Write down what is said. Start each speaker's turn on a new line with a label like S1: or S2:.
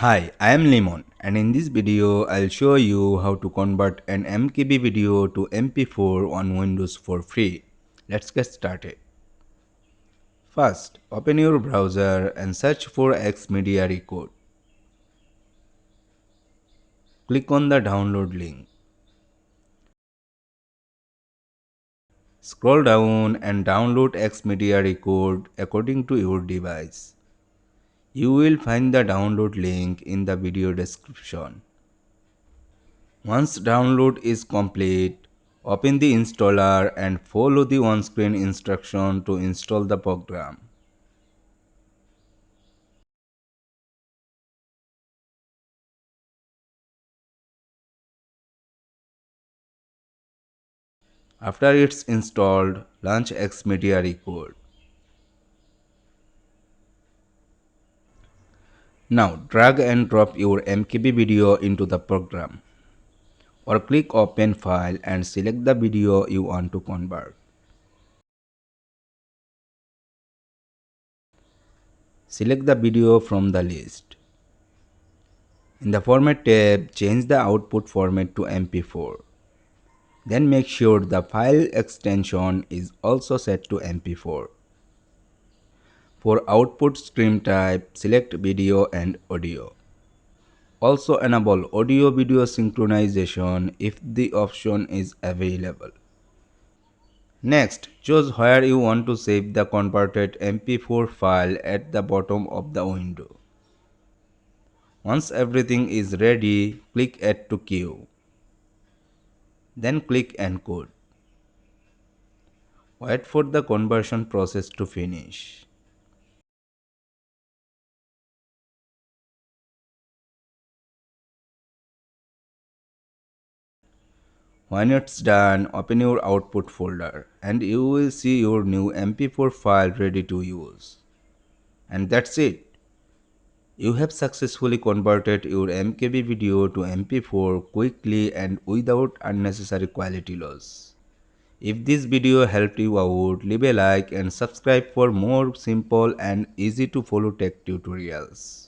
S1: Hi, I am Lemon, and in this video I'll show you how to convert an MKV video to MP4 on Windows for free. Let's get started. First, open your browser and search for Xmedia Record. Click on the download link. Scroll down and download Xmedia Record according to your device. You will find the download link in the video description. Once download is complete, open the installer and follow the on-screen instruction to install the program. After it's installed, launch Xmedia Record. Now drag and drop your MKB video into the program, or click Open File and select the video you want to convert. Select the video from the list. In the Format tab, change the output format to MP4. Then make sure the file extension is also set to MP4. For output stream type, select video and audio. Also enable audio video synchronization if the option is available. Next, choose where you want to save the converted MP4 file at the bottom of the window. Once everything is ready, click Add to Queue. Then click Encode. Wait for the conversion process to finish. When it's done, open your output folder and you will see your new MP4 file ready to use. And that's it. You have successfully converted your MKV video to MP4 quickly and without unnecessary quality loss. If this video helped you out, leave a like and subscribe for more simple and easy to follow tech tutorials.